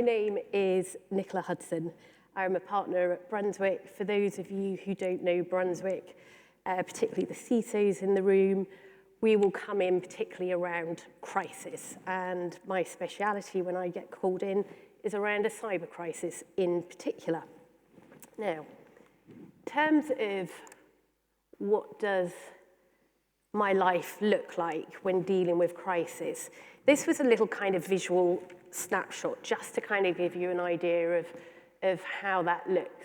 my name is Nicola Hudson. I'm a partner at Brunswick. For those of you who don't know Brunswick, particularly the CISOs in the room, we will come in particularly around crisis. And my speciality when I get called in is around a cyber crisis in particular. Now, in terms of what does my life look like when dealing with crisis, this was a little kind of visual snapshot just to kind of give you an idea of how that looks.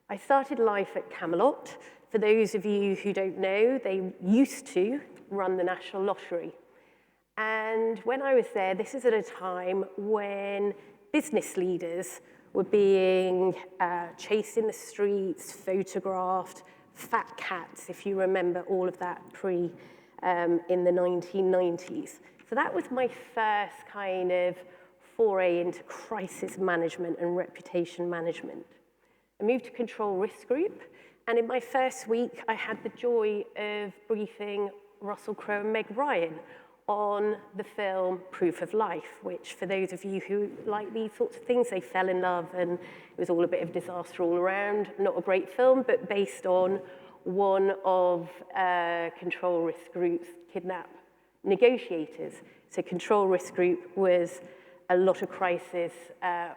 I started life at Camelot. For those of you who don't know, they used to run the National Lottery. And when I was there, this is at a time when business leaders were being chased in the streets, photographed, fat cats, if you remember all of that in the 1990s. So that was my first kind of foray into crisis management and reputation management. I moved to Control Risk Group, and in my first week, I had the joy of briefing Russell Crowe and Meg Ryan on the film Proof of Life, which for those of you who like these sorts of things, they fell in love and it was all a bit of disaster all around. Not a great film, but based on one of Control Risk Group's kidnap negotiators. So Control Risk Group was a lot of crisis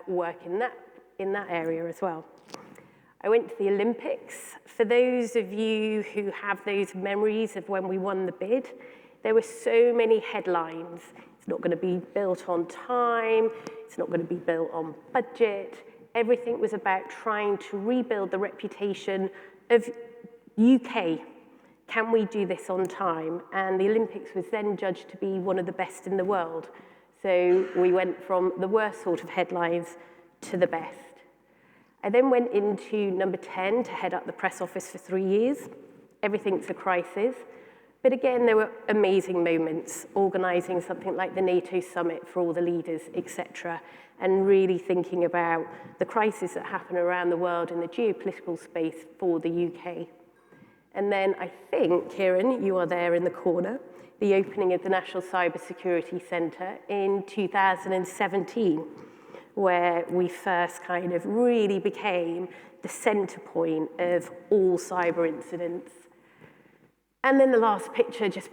work in that area as well. I went to the Olympics. For those of you who have those memories of when we won the bid, there were so many headlines. It's not going to be built on time. It's not going to be built on budget. Everything was about trying to rebuild the reputation of UK. Can we do this on time? And the Olympics was then judged to be one of the best in the world. So we went from the worst sort of headlines to the best. I then went into number 10 to head up the press office for 3 years. Everything's a crisis. But again, there were amazing moments, organising something like the NATO summit for all the leaders, etc., and really thinking about the crises that happen around the world in the geopolitical space for the UK. And then I think, Kieran, you are there in the corner, the opening of the National Cybersecurity Centre in 2017, where we first kind of really became the centre point of all cyber incidents. And then the last picture, just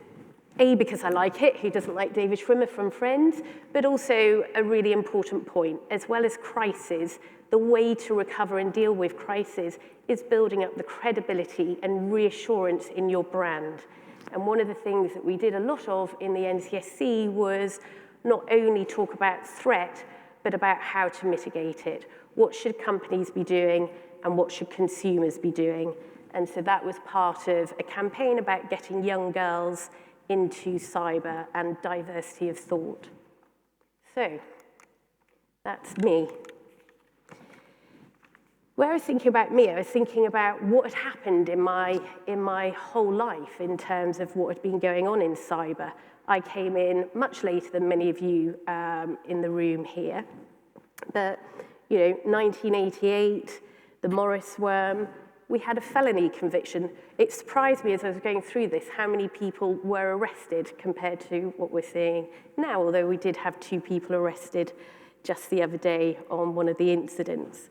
because I like it, who doesn't like David Schwimmer from Friends, but also a really important point. As well as crisis, the way to recover and deal with crisis is building up the credibility and reassurance in your brand. And one of the things that we did a lot of in the NCSC was not only talk about threat, but about how to mitigate it. What should companies be doing and what should consumers be doing? And so that was part of a campaign about getting young girls into cyber and diversity of thought. So that's me. When I was thinking about me, I was thinking about what had happened in my whole life in terms of what had been going on in cyber. I came in much later than many of you in the room here. But, 1988, the Morris worm, we had a felony conviction. It surprised me as I was going through this how many people were arrested compared to what we're seeing now, although we did have 2 people arrested just the other day on one of the incidents.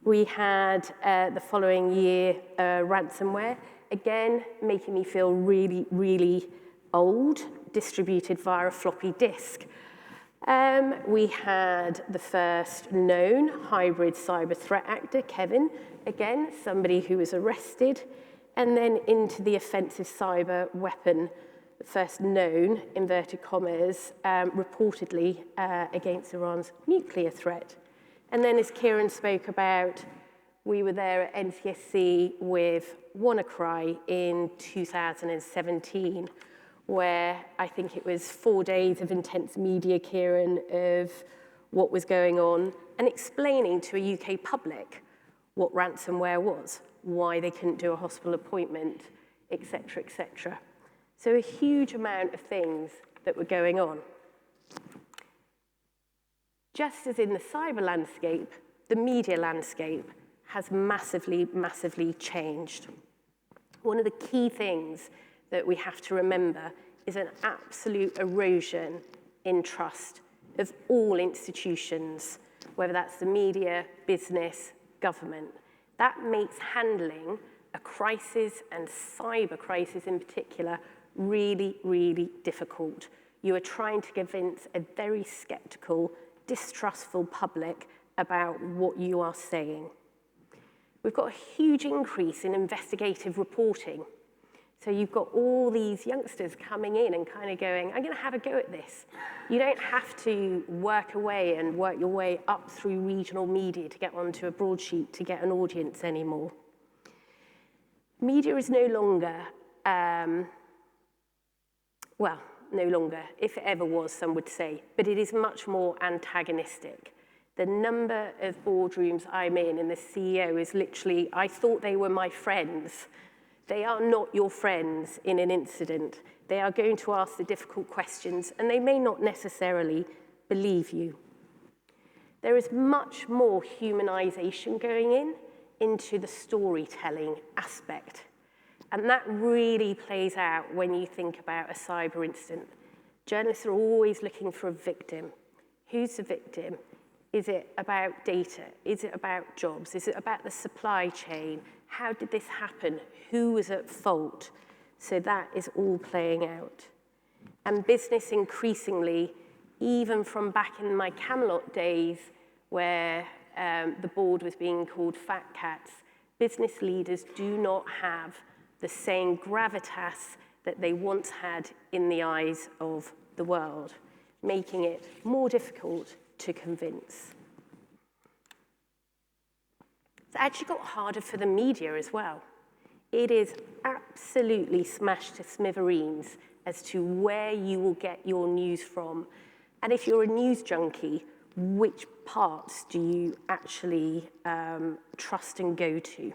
We had the following year ransomware, again, making me feel really, really old, distributed via a floppy disk. We had the first known hybrid cyber threat actor, Kevin, again, somebody who was arrested, and then into the offensive cyber weapon, the first known, inverted commas, reportedly against Iran's nuclear threat. And then as Kieran spoke about, we were there at NCSC with WannaCry in 2017, where I think it was 4 days of intense media, Kieran, of what was going on and explaining to a UK public what ransomware was, why they couldn't do a hospital appointment, etc., etc. So a huge amount of things that were going on. Just as in the cyber landscape, the media landscape has massively, massively changed. One of the key things that we have to remember is an absolute erosion in trust of all institutions whether that's the media, business, government. That makes handling a crisis, and cyber crisis in particular, really, really difficult. You are trying to convince a very skeptical, distrustful public about what you are saying. We've got a huge increase in investigative reporting. So you've got all these youngsters coming in and kind of going, I'm going to have a go at this. You don't have to work away and work your way up through regional media to get onto a broadsheet to get an audience anymore. Media is no longer, no longer, if it ever was, some would say, but it is much more antagonistic. The number of boardrooms I'm in and the CEO is literally, I thought they were my friends. They are not your friends in an incident. They are going to ask the difficult questions, and they may not necessarily believe you. There is much more humanization going into the storytelling aspect. And that really plays out when you think about a cyber incident. Journalists are always looking for a victim. Who's the victim? Is it about data? Is it about jobs? Is it about the supply chain? How did this happen? Who was at fault? So that is all playing out. And business increasingly, even from back in my Camelot days where the board was being called fat cats, business leaders do not have the same gravitas that they once had in the eyes of the world, making it more difficult to convince. It's actually got harder for the media as well. It is absolutely smashed to smithereens as to where you will get your news from. And if you're a news junkie, which parts do you actually trust and go to?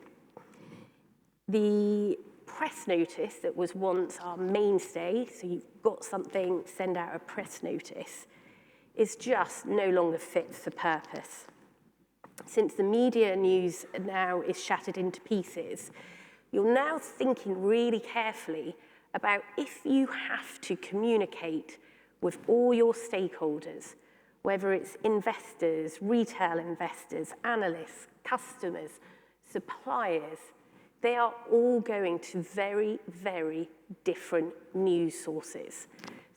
The press notice that was once our mainstay, so you've got something, send out a press notice, is just no longer fit for purpose. Since the media news now is shattered into pieces, you're now thinking really carefully about if you have to communicate with all your stakeholders, whether it's investors, retail investors, analysts, customers, suppliers, they are all going to very, very different news sources.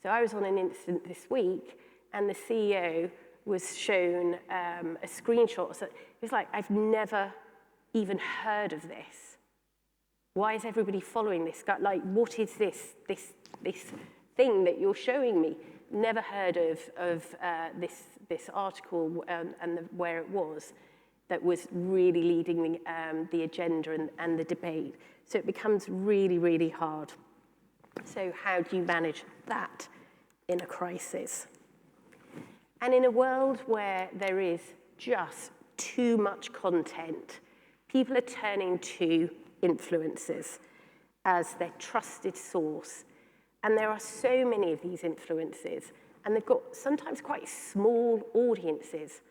So I was on an incident this week, and the CEO was shown a screenshot. So it was like, I've never even heard of this. Why is everybody following this? Like, what is this thing that you're showing me? Never heard of this article and where it was that was really leading the agenda and the debate. So it becomes really, really hard. So how do you manage that in a crisis? And in a world where there is just too much content, people are turning to influencers as their trusted source. And there are so many of these influencers, and they've got sometimes quite small audiences,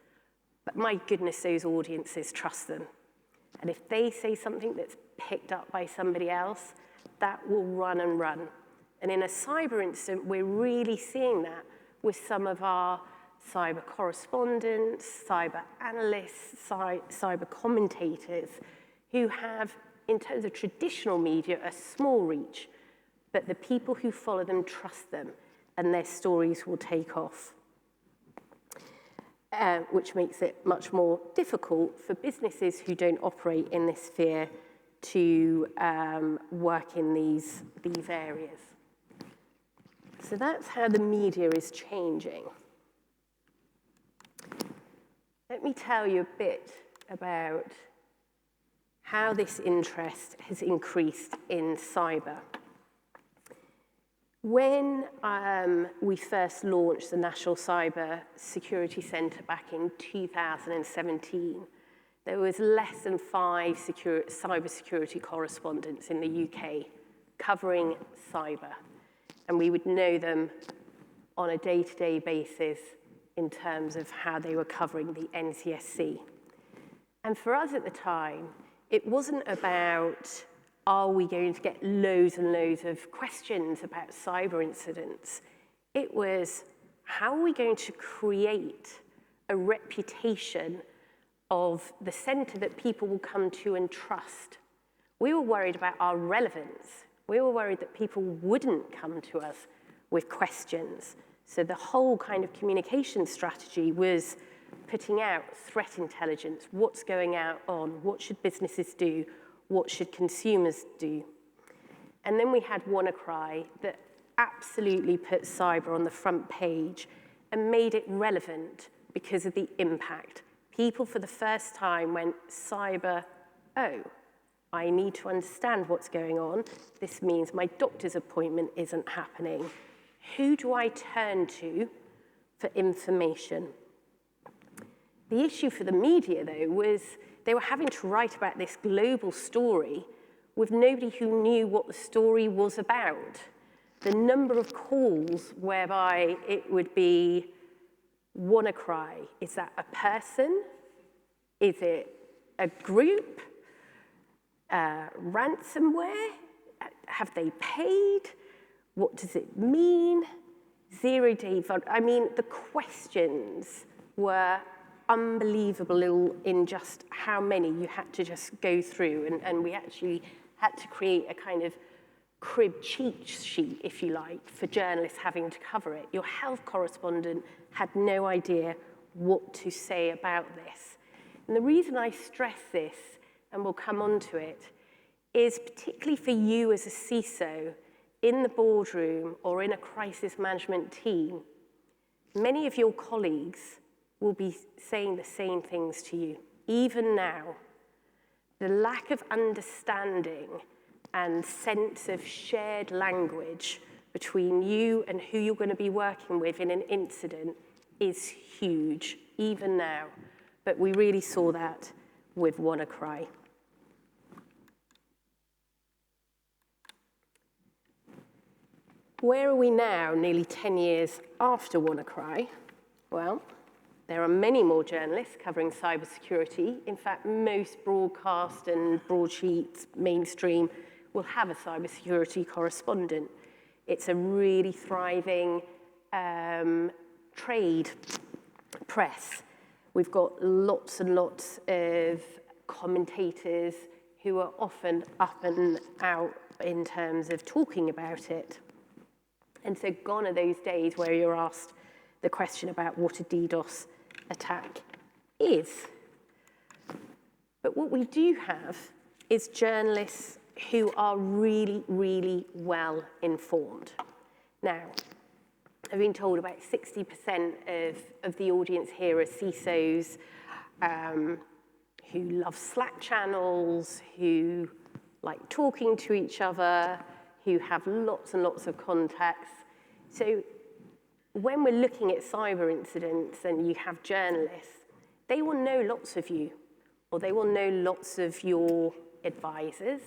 but my goodness, those audiences trust them. And if they say something that's picked up by somebody else, that will run and run. And in a cyber incident, we're really seeing that with some of our cyber correspondents, cyber analysts, cyber commentators, who have, in terms of traditional media, a small reach, but the people who follow them trust them, and their stories will take off. Which makes it much more difficult for businesses who don't operate in this sphere to work in these areas. So that's how the media is changing. Let me tell you a bit about how this interest has increased in cyber. When we first launched the National Cyber Security Centre back in 2017, there was less than 5 cybersecurity correspondents in the UK covering cyber. And we would know them on a day-to-day basis in terms of how they were covering the NCSC. And for us at the time, it wasn't about, are we going to get loads and loads of questions about cyber incidents? It was, how are we going to create a reputation of the centre that people will come to and trust. We were worried about our relevance. We were worried that people wouldn't come to us with questions. So the whole kind of communication strategy was putting out threat intelligence, what's going on, what should businesses do, what should consumers do. And then we had WannaCry that absolutely put cyber on the front page and made it relevant because of the impact. People for the first time went, cyber, oh, I need to understand what's going on. This means my doctor's appointment isn't happening. Who do I turn to for information? The issue for the media, though, was they were having to write about this global story with nobody who knew what the story was about. The number of calls whereby it would be WannaCry, is that a person? Is it a group? Ransomware? Have they paid? What does it mean? Zero-day, I mean, the questions were unbelievable in just how many you had to just go through. And we actually had to create a kind of crib cheat sheet, if you like, for journalists having to cover it. Your health correspondent had no idea what to say about this. And the reason I stress this, and we'll come on to it, is particularly for you as a CISO in the boardroom or in a crisis management team, many of your colleagues will be saying the same things to you. Even now, the lack of understanding and sense of shared language between you and who you're going to be working with in an incident is huge, even now. But we really saw that with WannaCry. Where are we now, nearly 10 years after WannaCry? Well, there are many more journalists covering cybersecurity. In fact, most broadcast and broadsheets, mainstream, will have a cybersecurity correspondent. It's a really thriving trade press. We've got lots and lots of commentators who are often up and out in terms of talking about it. And so gone are those days where you're asked the question about what a DDoS attack is. But what we do have is journalists who are really, really well informed. Now, I've been told about 60% of the audience here are CISOs who love Slack channels, who like talking to each other, who have lots and lots of contacts. So when we're looking at cyber incidents and you have journalists, they will know lots of you, or they will know lots of your advisors.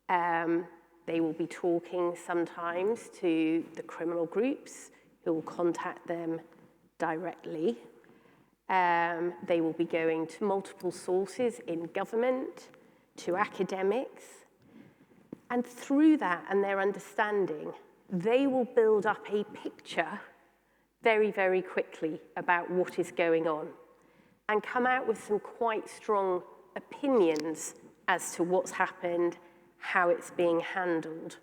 They will be talking sometimes to the criminal groups who will contact them directly. They will be going to multiple sources in government, to academics. And through that and their understanding, they will build up a picture very, very quickly about what is going on and come out with some quite strong opinions as to what's happened, how it's being handled.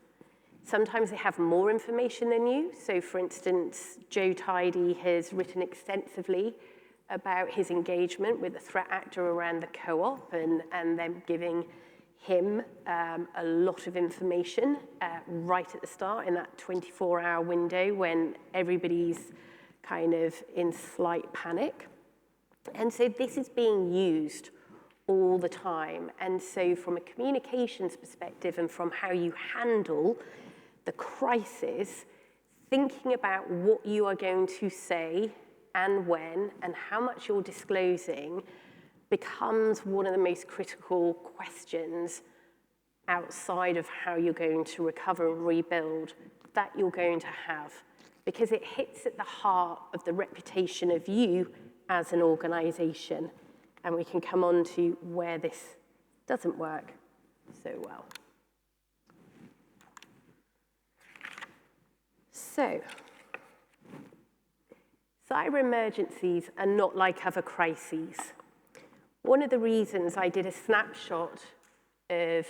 Sometimes they have more information than you. So, for instance, Joe Tidy has written extensively about his engagement with the threat actor around the co-op and them giving him a lot of information right at the start in that 24-hour window when everybody's kind of in slight panic. And so this is being used all the time. And so from a communications perspective and from how you handle the crisis, thinking about what you are going to say and when and how much you're disclosing becomes one of the most critical questions outside of how you're going to recover and rebuild that you're going to have, because it hits at the heart of the reputation of you as an organization. And we can come on to where this doesn't work so well. So, cyber emergencies are not like other crises. One of the reasons I did a snapshot of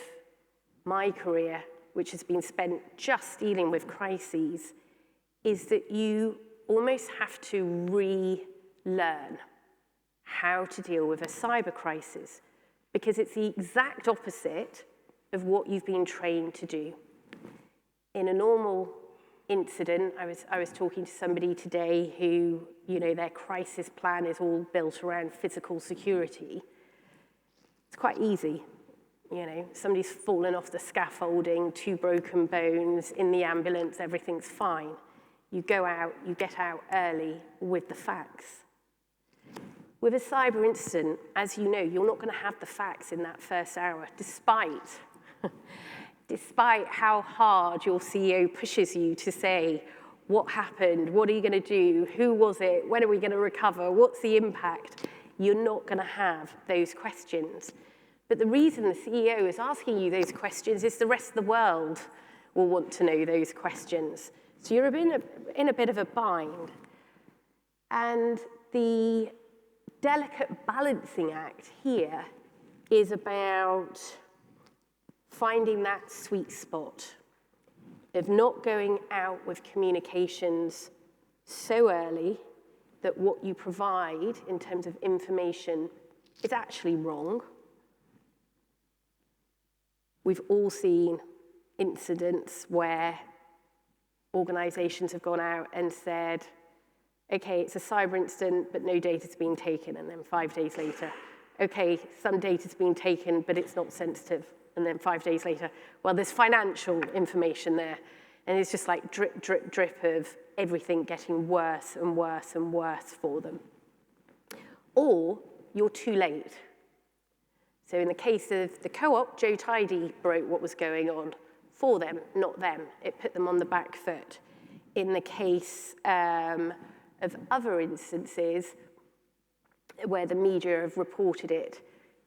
my career, which has been spent just dealing with crises, is that you almost have to relearn how to deal with a cyber crisis, because it's the exact opposite of what you've been trained to do. In a normal incident, I was talking to somebody today who, their crisis plan is all built around physical security. It's quite easy. Somebody's fallen off the scaffolding, 2 broken bones, in the ambulance, everything's fine. You go out, you get out early with the facts. With a cyber incident, as you know, you're not going to have the facts in that first hour, despite how hard your CEO pushes you to say, what happened, what are you going to do, who was it, when are we going to recover, what's the impact? You're not going to have those questions. But the reason the CEO is asking you those questions is the rest of the world will want to know those questions. So you're in a bit of a bind. And the delicate balancing act here is about finding that sweet spot of not going out with communications so early that what you provide in terms of information is actually wrong. We've all seen incidents where organizations have gone out and said, okay, it's a cyber incident, but no data's been taken, and then 5 days later, okay, some data's been taken, but it's not sensitive, and then 5 days later, well, there's financial information there, and it's just like drip, drip, drip of everything getting worse and worse and worse for them. Or you're too late. So in the case of the co-op, Joe Tidy broke what was going on for them, not them. It put them on the back foot. In the case of other instances where the media have reported it,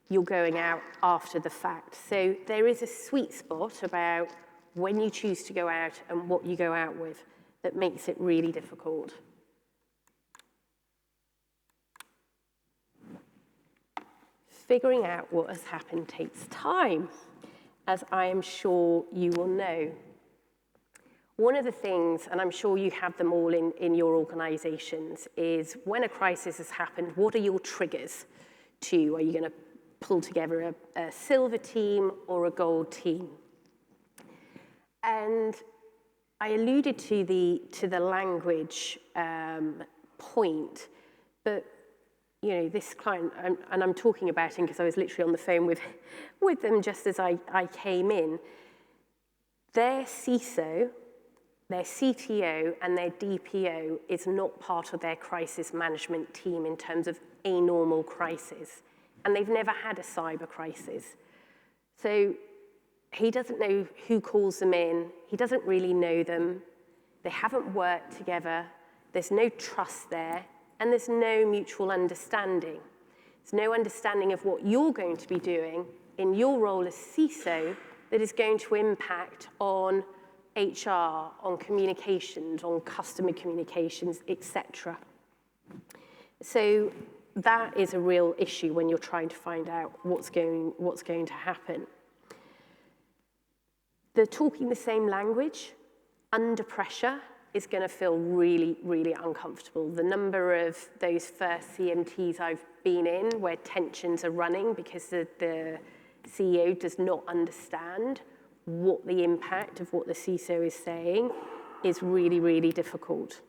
you're going out after the fact. So there is a sweet spot about when you choose to go out and what you go out with that makes it really difficult. Figuring out what has happened takes time, as I am sure you will know. One of the things, and I'm sure you have them all in your organizations, is when a crisis has happened, what are your triggers to? Are you going to pull together a silver team or a gold team? And I alluded to the language point, but this client, and I'm talking about him because I was literally on the phone with them just as I came in. Their CISO, their CTO, and their DPO is not part of their crisis management team in terms of a normal crisis. And they've never had a cyber crisis. So he doesn't know who calls them in. He doesn't really know them. They haven't worked together. There's no trust there. And there's no mutual understanding. There's no understanding of what you're going to be doing in your role as CISO that is going to impact on HR, on communications, on customer communications, etc. So that is a real issue when you're trying to find out what's going to happen. The talking the same language under pressure is going to feel really, really uncomfortable. The number of those first CMTs I've been in where tensions are running because the CEO does not understand what the impact of what the CISO is saying is really, really difficult.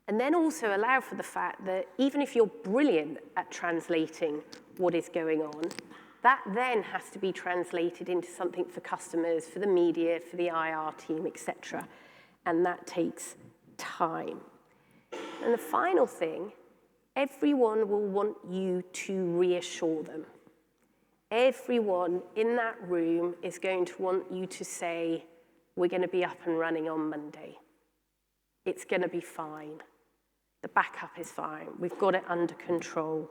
And then also allow for the fact that even if you're brilliant at translating what is going on, that then has to be translated into something for customers, for the media, for the IR team, etc. And that takes time. And the final thing, everyone will want you to reassure them. Everyone in that room is going to want you to say, we're going to be up and running on Monday. It's going to be fine. The backup is fine. We've got it under control.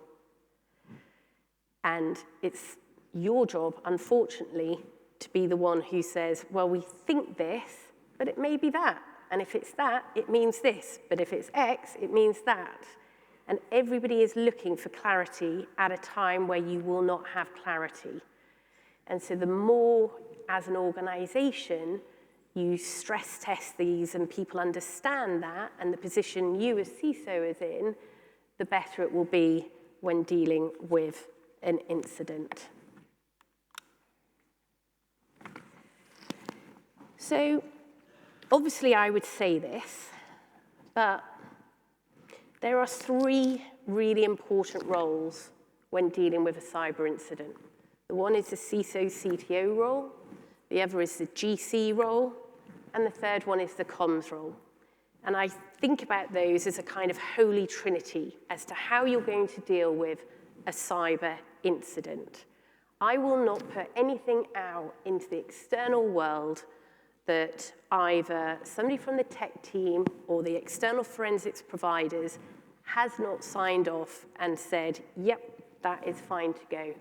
And it's your job, unfortunately, to be the one who says, well, we think this, but it may be that. And if it's that, it means this. But if it's X, it means that. And everybody is looking for clarity at a time where you will not have clarity. And so the more, as an organization, you stress test these and people understand that and the position you as CISO is in, the better it will be when dealing with an incident. So, obviously I would say this, but there are 3 really important roles when dealing with a cyber incident. The one is the CISO CTO role, the other is the GC role, and the third one is the comms role. And I think about those as a kind of holy trinity as to how you're going to deal with a cyber incident. I will not put anything out into the external world that either somebody from the tech team or the external forensics providers has not signed off and said, yep, that is fine to go.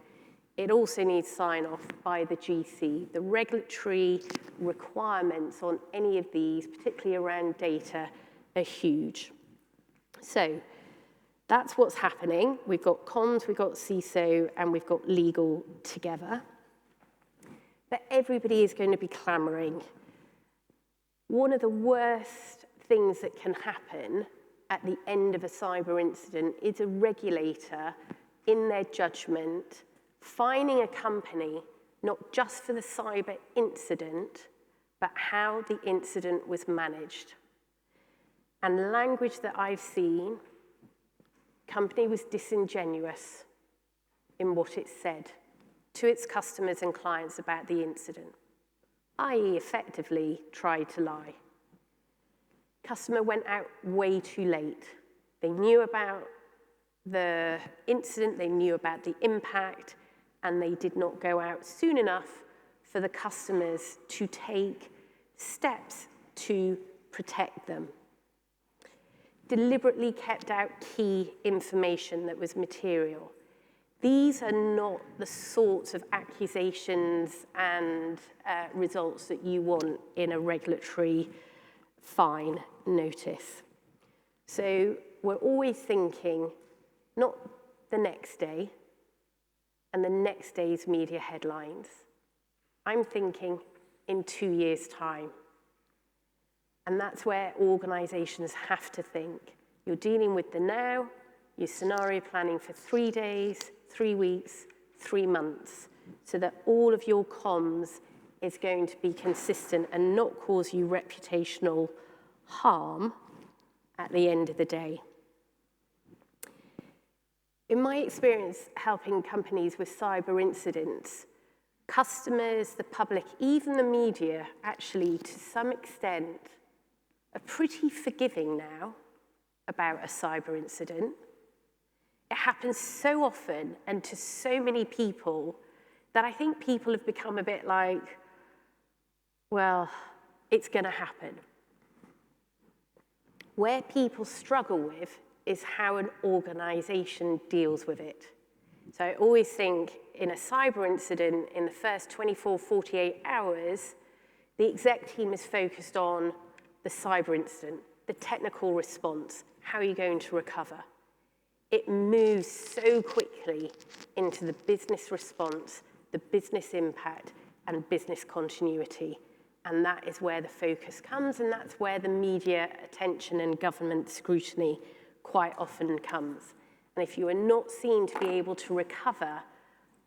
It also needs sign-off by the GC. The regulatory requirements on any of these, particularly around data, are huge. So that's what's happening. We've got comms, we've got CISO, and we've got legal together. But everybody is going to be clamoring. One of the worst things that can happen at the end of a cyber incident is a regulator, in their judgment, fining a company not just for the cyber incident, but how the incident was managed. And language that I've seen, company was disingenuous in what it said to its customers and clients about the incident, i.e. effectively tried to lie. Customer went out way too late. They knew about the incident, they knew about the impact, and they did not go out soon enough for the customers to take steps to protect them. Deliberately kept out key information that was material. These are not the sorts of accusations and results that you want in a regulatory fine notice. So we're always thinking, not the next day and the next day's media headlines. I'm thinking in 2 years' time. And that's where organizations have to think. You're dealing with the now, you're scenario planning for 3 days, 3 weeks, 3 months, so that all of your comms is going to be consistent and not cause you reputational harm at the end of the day. In my experience helping companies with cyber incidents, customers, the public, even the media, actually, to some extent, are pretty forgiving now about a cyber incident. It happens so often and to so many people that I think people have become a bit like, well, it's going to happen. Where people struggle with is how an organization deals with it. So I always think in a cyber incident, in the first 24, 48 hours, the exec team is focused on the cyber incident, the technical response, how are you going to recover? It moves so quickly into the business response, the business impact, and business continuity. And that is where the focus comes, and that's where the media attention and government scrutiny quite often comes. And if you are not seen to be able to recover,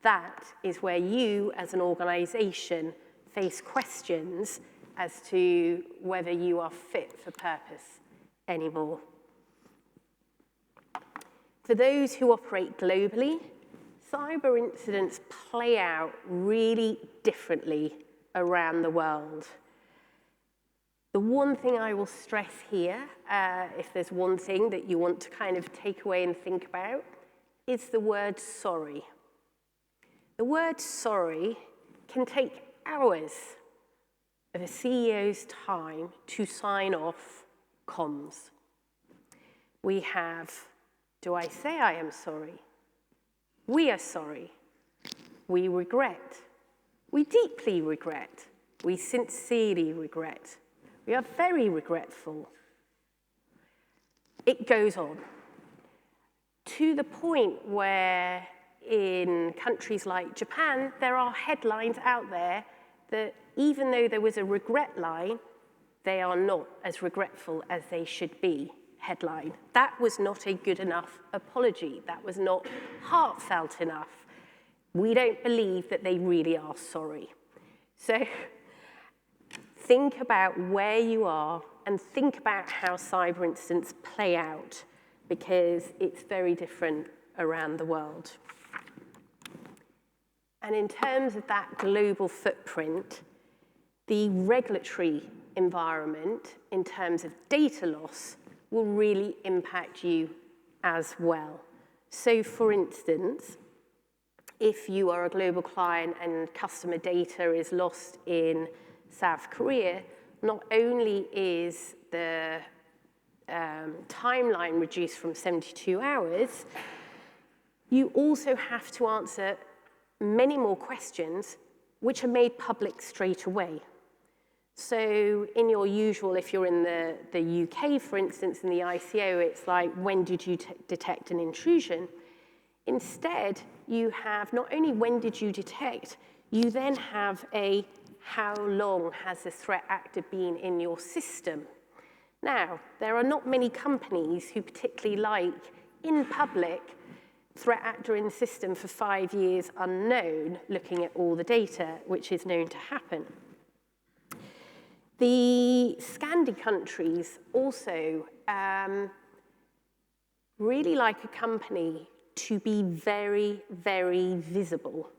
that is where you, as an organization, face questions as to whether you are fit for purpose anymore. For those who operate globally, cyber incidents play out really differently around the world. The one thing I will stress here, if there's one thing that you want to kind of take away and think about, is the word sorry. The word sorry can take hours of a CEO's time to sign off comms. We have, do I say I am sorry? We are sorry. We regret. We deeply regret. We sincerely regret. We are very regretful. It goes on to the point where in countries like Japan, there are headlines out there that even though there was a regret line, they are not as regretful as they should be headline. That was not a good enough apology. That was not heartfelt enough. We don't believe that they really are sorry. So think about where you are and think about how cyber incidents play out, because it's very different around the world. And in terms of that global footprint, the regulatory environment in terms of data loss will really impact you as well. So for instance, if you are a global client and customer data is lost in South Korea, not only is the timeline reduced from 72 hours, you also have to answer many more questions which are made public straight away. So in your usual, if you're in the UK, for instance, in the ICO, it's like, when did you detect an intrusion? Instead, you have not only when did you detect, you then have a how long has the threat actor been in your system? Now, there are not many companies who particularly like, in public, threat actor in the system for 5 years unknown, looking at all the data, which is known to happen. The Scandi countries also really like a company to be very, very visible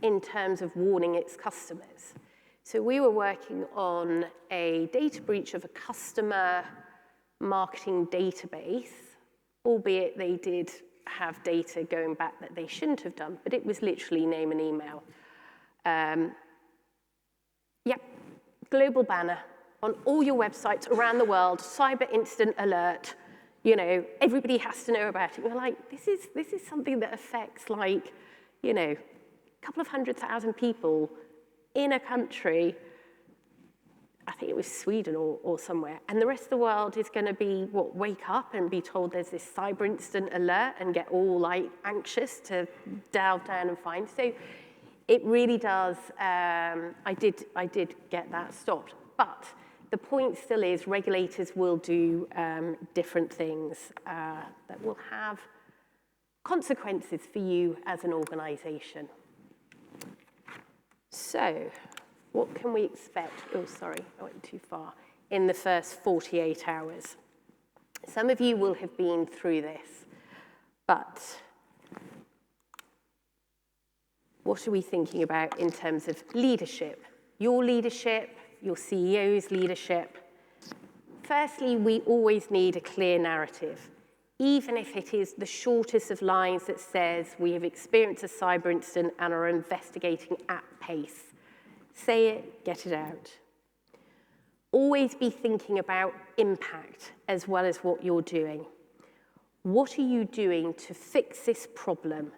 in terms of warning its customers. So we were working on a data breach of a customer marketing database, albeit they did have data going back that they shouldn't have done, but it was literally name and email. Yep, global banner on all your websites around the world, cyber incident alert, you know, everybody has to know about it. We're like, this is something that affects, like, you know, a couple of 100,000 people in a country, I think it was Sweden or somewhere, and the rest of the world is going to be, what, wake up and be told there's this cyber incident alert and get all, like, anxious to delve down and find. So it really does, I did get that stopped. But the point still is regulators will do different things that will have consequences for you as an organization. So what can we expect? Oh, sorry, I went too far. In the first 48 hours. Some of you will have been through this, but what are we thinking about in terms of leadership? Your CEO's leadership. Firstly, we always need a clear narrative, even if it is the shortest of lines that says we have experienced a cyber incident and are investigating at pace. Say it, get it out. Always be thinking about impact as well as what you're doing. What are you doing to fix this problem?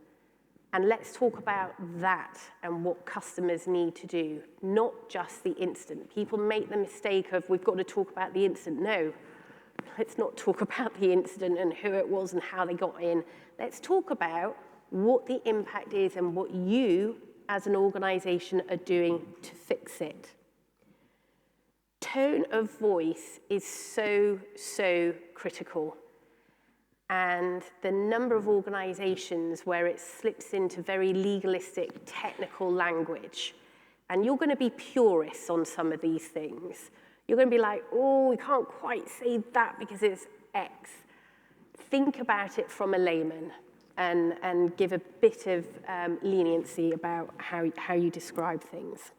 And let's talk about that and what customers need to do, not just the incident. People make the mistake of, we've got to talk about the incident. No, let's not talk about the incident and who it was and how they got in. Let's talk about what the impact is and what you, as an organization, are doing to fix it. Tone of voice is so, so critical. And the number of organizations where it slips into very legalistic, technical language, and you're going to be purists on some of these things. You're going to be like, oh, we can't quite say that because it's X. Think about it from a layman and give a bit of leniency about how you describe things.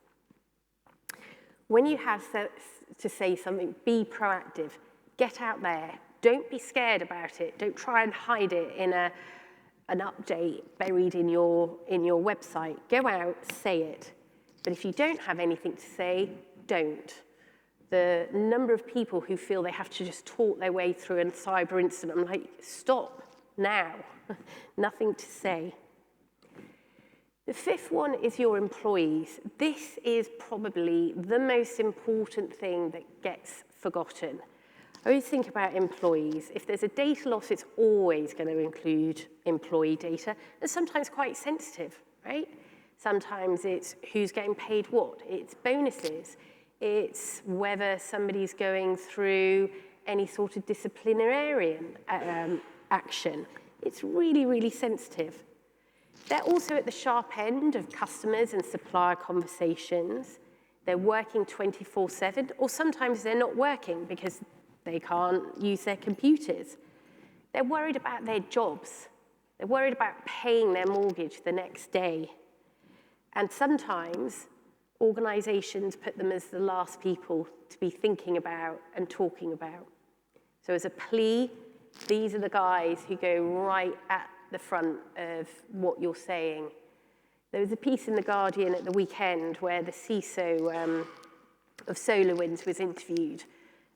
When you have to say something, be proactive. Get out there. Don't be scared about it. Don't try and hide it in an update buried in your website. Go out, say it. But if you don't have anything to say, don't. The number of people who feel they have to just talk their way through a cyber incident, I'm like, stop now. Nothing to say. The fifth one is your employees. This is probably the most important thing that gets forgotten. I always think about employees. If there's a data loss, it's always going to include employee data, and sometimes quite sensitive, right? Sometimes it's who's getting paid what. It's bonuses. It's whether somebody's going through any sort of disciplinarian action. It's really, really sensitive. They're also at the sharp end of customers and supplier conversations. They're working 24/7, or sometimes they're not working because they can't use their computers. They're worried about their jobs. They're worried about paying their mortgage the next day. And sometimes organizations put them as the last people to be thinking about and talking about. So as a plea, these are the guys who go right at the front of what you're saying. There was a piece in The Guardian at the weekend where the CISO of SolarWinds was interviewed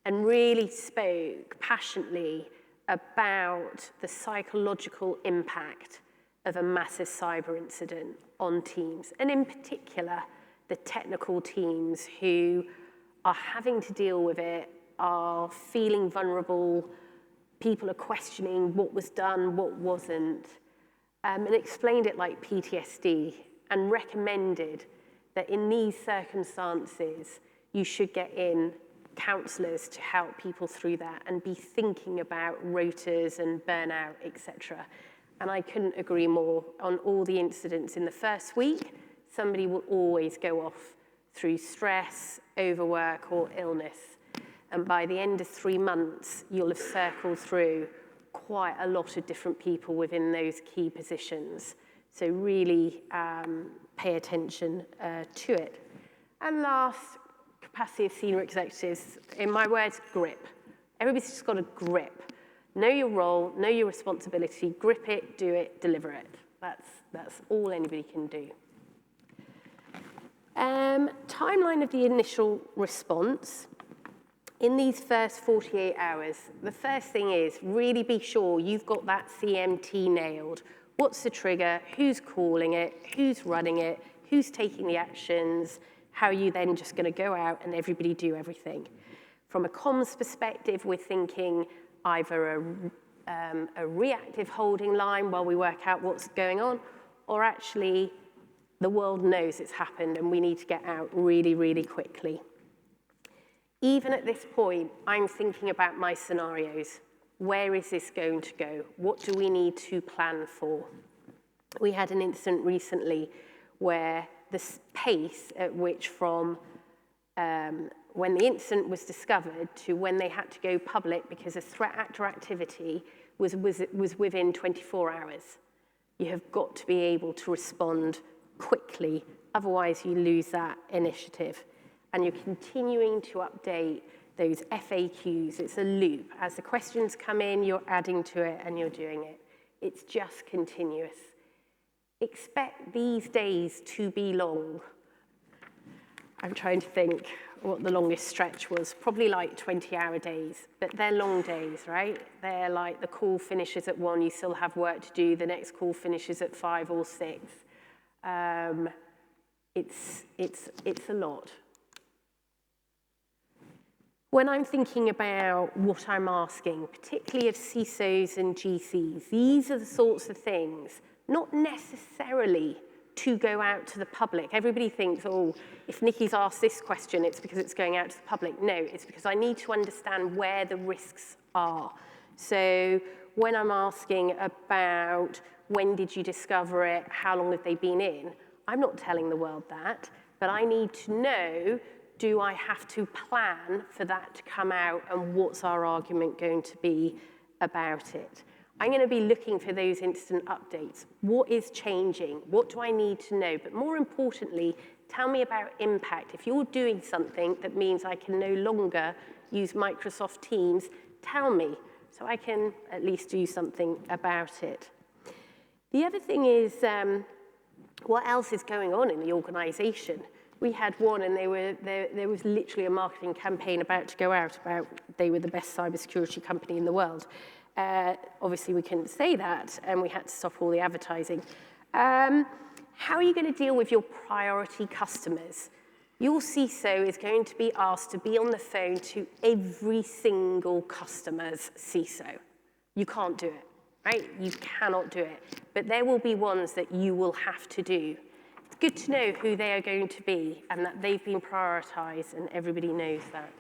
and really spoke passionately about the psychological impact of a massive cyber incident on teams, and in particular, the technical teams who are having to deal with it, are feeling vulnerable, people are questioning what was done, what wasn't, and explained it like PTSD and recommended that in these circumstances, you should get in counsellors to help people through that and be thinking about rotas and burnout, etc. And I couldn't agree more. On all the incidents in the first week, somebody will always go off through stress, overwork, or illness. And by the end of 3 months, you'll have circled through quite a lot of different people within those key positions. So really pay attention to it. And last, capacity of senior executives, in my words, grip. Everybody's just got a grip. Know your role, know your responsibility, grip it, do it, deliver it. That's all anybody can do. Timeline of the initial response. In these first 48 hours, the first thing is really be sure you've got that CMT nailed. What's the trigger? Who's calling it? Who's running it? Who's taking the actions? How are you then just going to go out and everybody do everything? From a comms perspective, we're thinking either a reactive holding line while we work out what's going on, or actually the world knows it's happened and we need to get out really, really quickly. Even at this point, I'm thinking about my scenarios. Where is this going to go? What do we need to plan for? We had an incident recently where the pace at which from when the incident was discovered to when they had to go public because a threat actor activity was within 24 hours. You have got to be able to respond quickly, otherwise you lose that initiative. And you're continuing to update those FAQs. It's a loop. As the questions come in, you're adding to it and you're doing it. It's just continuous. Expect these days to be long. I'm trying to think what the longest stretch was. Probably like 20-hour days, but they're long days, right? They're like the call finishes at 1, you still have work to do. The next call finishes at 5 or 6. It's a lot. When I'm thinking about what I'm asking, particularly of CISOs and GCs, these are the sorts of things, not necessarily to go out to the public. Everybody thinks, oh, if Nikki's asked this question, it's because it's going out to the public. No, it's because I need to understand where the risks are. So when I'm asking about when did you discover it, how long have they been in, I'm not telling the world that, but I need to know, do I have to plan for that to come out, and what's our argument going to be about it? I'm going to be looking for those instant updates. What is changing? What do I need to know? But more importantly, tell me about impact. If you're doing something that means I can no longer use Microsoft Teams, tell me so I can at least do something about it. The other thing is, what else is going on in the organization? We had one, and there was literally a marketing campaign about to go out about they were the best cybersecurity company in the world. Obviously, we couldn't say that, and we had to stop all the advertising. How are you going to deal with your priority customers? Your CISO is going to be asked to be on the phone to every single customer's CISO. You can't do it, right? You cannot do it. But there will be ones that you will have to do. It's good to know who they are going to be and that they've been prioritized and everybody knows that.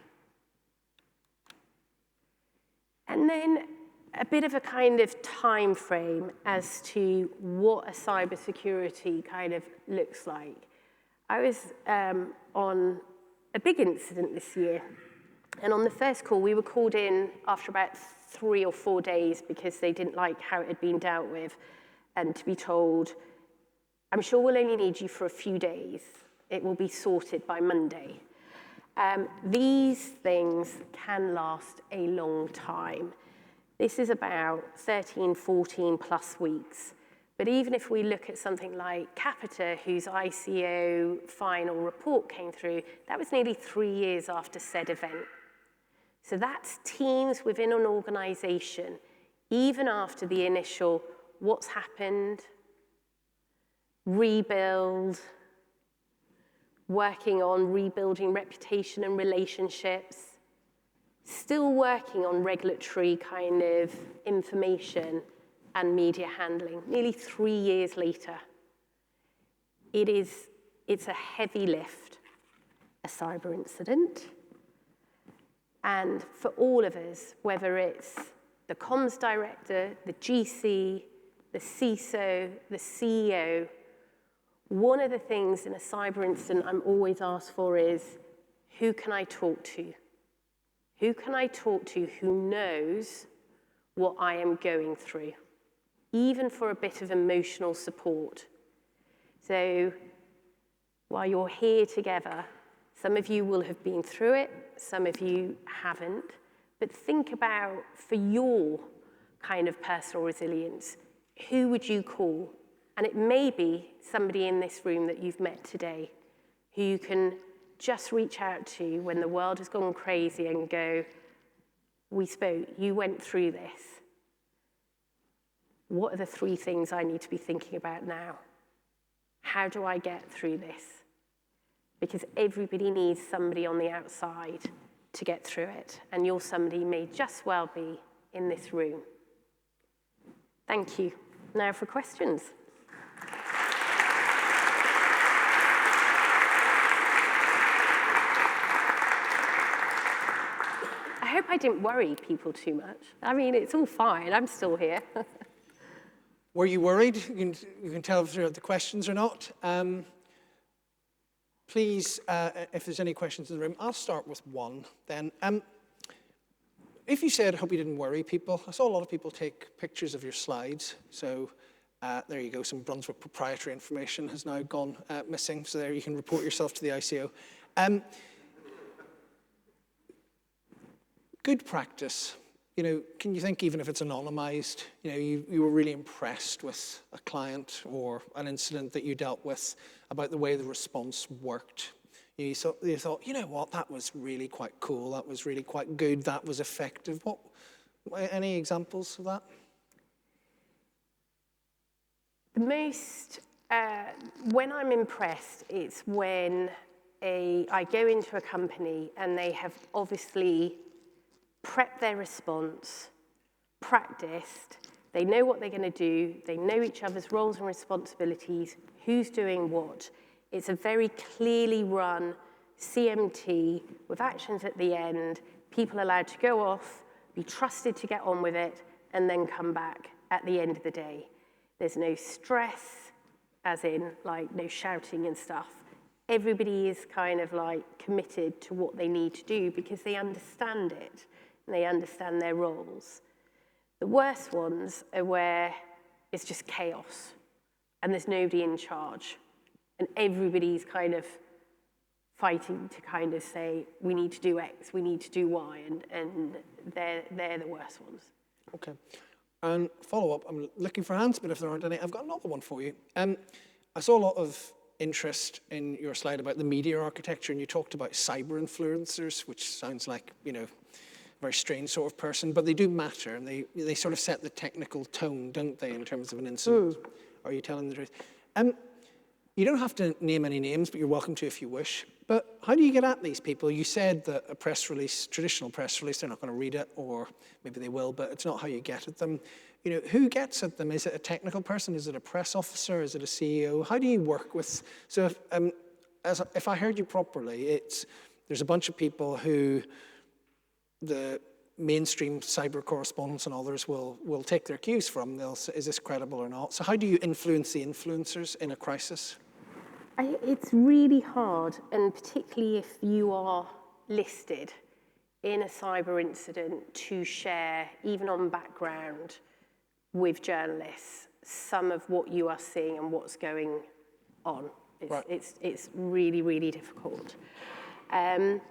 And then a bit of a kind of time frame as to what a cybersecurity kind of looks like. I was on a big incident this year, and on the first call, we were called in after about 3 or 4 days because they didn't like how it had been dealt with, and to be told, I'm sure we'll only need you for a few days. It will be sorted by Monday. These things can last a long time. This is about 13, 14 plus weeks. But even if we look at something like Capita, whose ICO final report came through, that was nearly 3 years after said event. So that's teams within an organization, even after the initial what's happened, rebuild, working on rebuilding reputation and relationships, still working on regulatory kind of information and media handling, nearly 3 years later. It's a heavy lift, a cyber incident. And for all of us, whether it's the comms director, the GC, the CISO, the CEO, one of the things in a cyber incident I'm always asked for is, who can I talk to? Who can I talk to who knows what I am going through? Even for a bit of emotional support. So while you're here together, some of you will have been through it, some of you haven't, but think about, for your kind of personal resilience, who would you call? And it may be somebody in this room that you've met today who you can just reach out to when the world has gone crazy and go, we spoke, you went through this. What are the 3 things I need to be thinking about now? How do I get through this? Because everybody needs somebody on the outside to get through it, and your somebody may just well be in this room. Thank you. Now for questions. I hope I didn't worry people too much. I mean, it's all fine. I'm still here. Were you worried? You can tell if there are the questions or not. Please, if there's any questions in the room, I'll start with one then. If you said, hope you didn't worry people, I saw a lot of people take pictures of your slides. So there you go, some Brunswick proprietary information has now gone missing. So there you can report yourself to the ICO. Good practice. You know, can you think, even if it's anonymized, you know, you were really impressed with a client or an incident that you dealt with about the way the response worked. You thought, you know what, that was really quite cool, that was really quite good, that was effective. Any examples of that? The most, when I'm impressed, it's when I go into a company and they have obviously prepped their response, practiced, they know what they're going to do, they know each other's roles and responsibilities, who's doing what. It's a very clearly run CMT with actions at the end, people allowed to go off, be trusted to get on with it, and then come back at the end of the day. There's no stress, as in like no shouting and stuff. Everybody is kind of like committed to what they need to do because they understand it. And they understand their roles. The worst ones are where it's just chaos and there's nobody in charge and everybody's kind of fighting to kind of say, we need to do X, we need to do Y, and they're the worst ones. Okay. And follow up, I'm looking for hands, but if there aren't any, I've got another one for you. I saw a lot of interest in your slide about the media architecture, and you talked about cyber influencers, which sounds like, you know, very strange sort of person, but they do matter, and they sort of set the technical tone, don't they, in terms of an incident? Are you telling the truth? You don't have to name any names, but you're welcome to if you wish. But how do you get at these people? You said that a press release, traditional press release, they're not going to read it, or maybe they will, but it's not how you get at them. You know, who gets at them? Is it a technical person? Is it a press officer? Is it a CEO? How do you work with? So if I heard you properly, there's a bunch of people who the mainstream cyber correspondents and others will take their cues from. They'll say, is this credible or not? So how do you influence the influencers in a crisis? It's really hard, and particularly if you are listed in a cyber incident, to share, even on background, with journalists, some of what you are seeing and what's going on. It's really, really difficult. And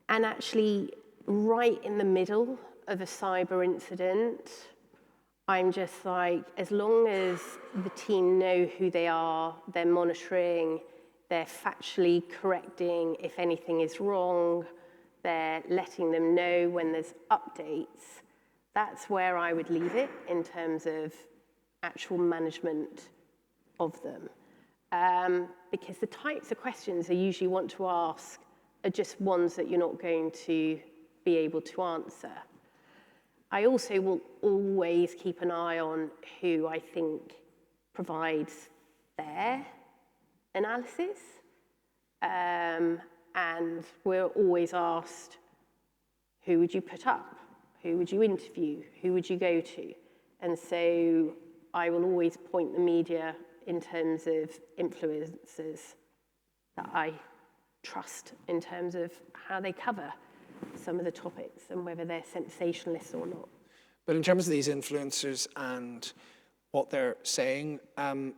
actually, right in the middle of a cyber incident, I'm just like, as long as the team know who they are, they're monitoring, they're factually correcting if anything is wrong, they're letting them know when there's updates, that's where I would leave it in terms of actual management of them. Because the types of questions they usually want to ask are just ones that you're not going to be able to answer. I also will always keep an eye on who I think provides fair analysis. And we're always asked, who would you put up? Who would you interview? Who would you go to? And so I will always point the media in terms of influencers that I trust in terms of how they cover some of the topics and whether they're sensationalists or not. But in terms of these influencers and what they're saying, a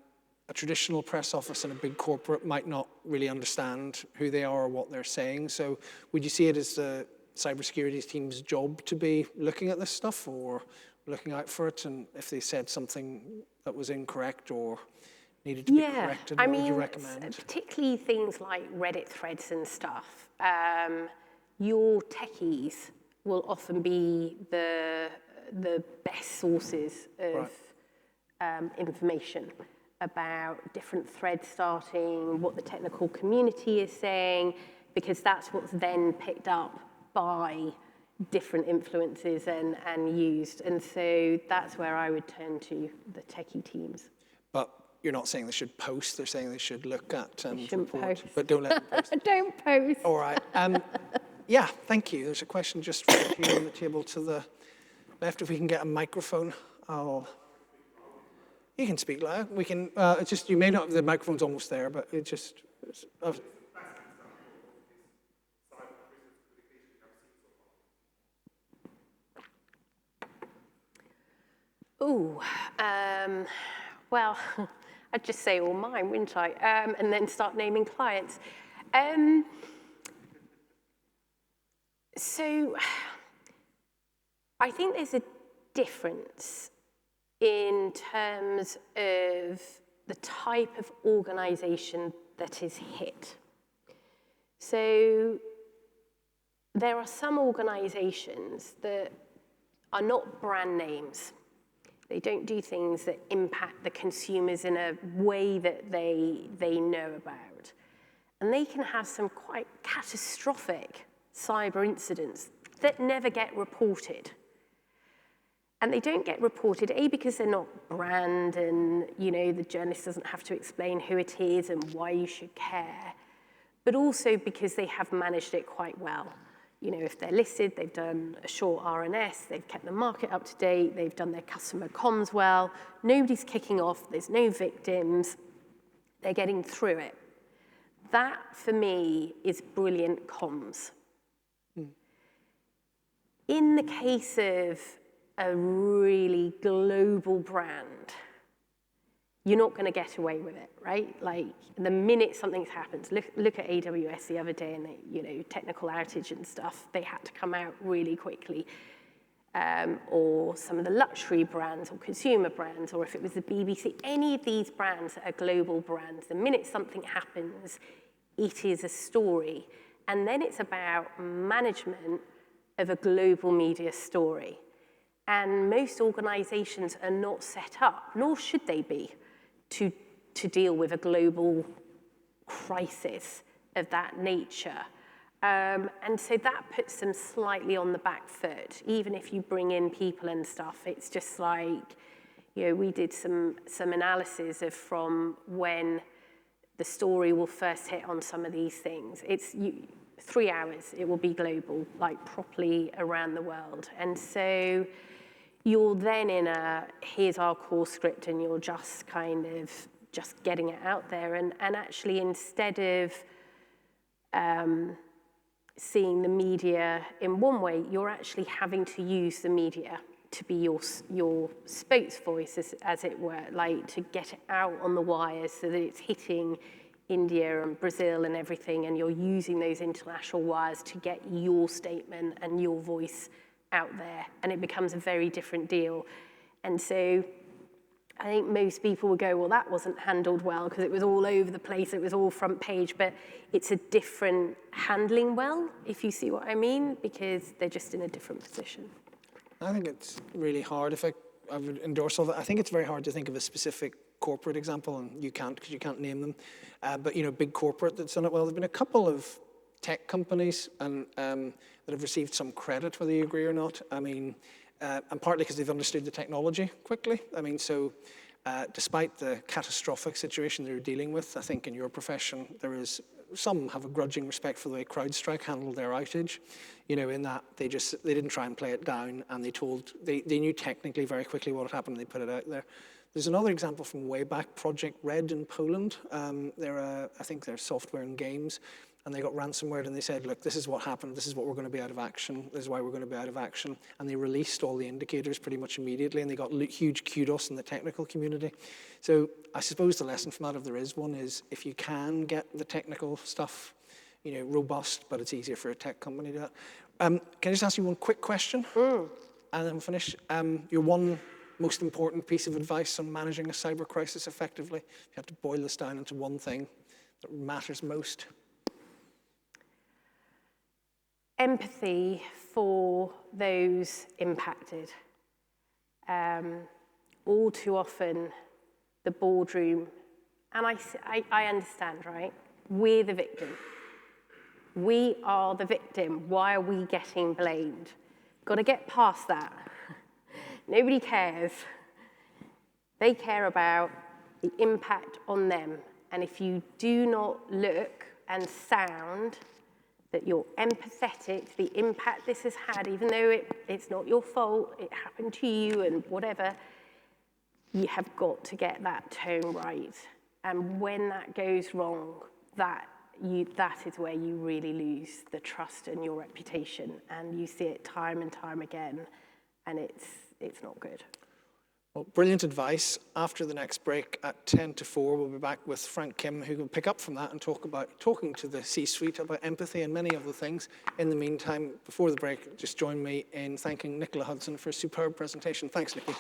traditional press office and a big corporate might not really understand who they are or what they're saying. So would you see it as the cybersecurity team's job to be looking at this stuff or looking out for it? And if they said something that was incorrect or needed to be corrected, what would you recommend? Particularly things like Reddit threads and stuff. Your techies will often be the best sources of information about different threads starting, what the technical community is saying, because that's what's then picked up by different influences and used. And so that's where I would turn to the techie teams. But you're not saying they should post, they're saying they should look at and report. Post. But don't let them post. Don't post. All right. Yeah, thank you. There's a question just right here on the table to the left. If we can get a microphone, you can speak loud. We can, it's just, you may not, the microphone's almost there, but it just, well, I'd just say all mine, wouldn't I? And then start naming clients. So I think there's a difference in terms of the type of organization that is hit. So there are some organizations that are not brand names. They don't do things that impact the consumers in a way that they know about. And they can have some quite catastrophic cyber incidents that never get reported. And they don't get reported, A, because they're not brand and, you know, the journalist doesn't have to explain who it is and why you should care, but also because they have managed it quite well. You know, if they're listed, they've done a short RNS, they've kept the market up to date, they've done their customer comms well, nobody's kicking off, there's no victims, they're getting through it. That, for me, is brilliant comms. In the case of a really global brand, you're not going to get away with it, right? Like, the minute something happens, look at AWS the other day and they, you know, technical outage and stuff, they had to come out really quickly. Or some of the luxury brands or consumer brands, or if it was the BBC, any of these brands that are global brands, the minute something happens, it is a story. And then it's about management of a global media story. And most organizations are not set up, nor should they be, to to deal with a global crisis of that nature. And so that puts them slightly on the back foot. Even if you bring in people and stuff, it's just like, you know, we did some analysis of from when the story will first hit on some of these things. It's 3 hours, it will be global, like properly around the world. And so you're then in a, here's our core script, and you're just kind of just getting it out there. And actually, instead of seeing the media in one way, you're actually having to use the media to be your spokes voice, as it were, like to get it out on the wires so that it's hitting India and Brazil and everything, and you're using those international wires to get your statement and your voice out there, and it becomes a very different deal. And so I think most people would go, well, that wasn't handled well because it was all over the place, it was all front page, but it's a different handling well, if you see what I mean, because they're just in a different position. I think it's really hard. If I would endorse all that. I think it's very hard to think of a specific corporate example, and you can't because you can't name them. But, you know, big corporate that's done it well. There've been a couple of tech companies and that have received some credit, whether you agree or not. I mean, and partly because they've understood the technology quickly. I mean, so despite the catastrophic situation they're dealing with, I think in your profession there is some have a grudging respect for the way CrowdStrike handled their outage. You know, in that they didn't try and play it down, and they knew technically very quickly what had happened, and they put it out there. There's another example from way back, Project Red in Poland. I think they're software and games, and they got ransomware, and they said, look, this is what happened, this is what we're going to be out of action, this is why we're going to be out of action. And they released all the indicators pretty much immediately, and they got huge kudos in the technical community. So I suppose the lesson from that, if there is one, is if you can get the technical stuff, you know, robust, but it's easier for a tech company to do that. Can I just ask you one quick question? And then we'll finish. Your one most important piece of advice on managing a cyber crisis effectively, if you have to boil this down into one thing that matters most. Empathy for those impacted. All too often, the boardroom, and I understand, right? We're the victim. We are the victim. Why are we getting blamed? Got to get past that. Nobody cares. They care about the impact on them. And if you do not look and sound that you're empathetic to the impact this has had, even though it's not your fault, it happened to you and whatever, you have got to get that tone right. And when that goes wrong, that is where you really lose the trust in your reputation. And you see it time and time again, and it's not good. Well, brilliant advice. After the next break at 10 to 4, we'll be back with Frank Kim, who will pick up from that and talking to the C-suite about empathy and many other things. In the meantime, before the break, just join me in thanking Nicola Hudson for a superb presentation. Thanks, Nicky.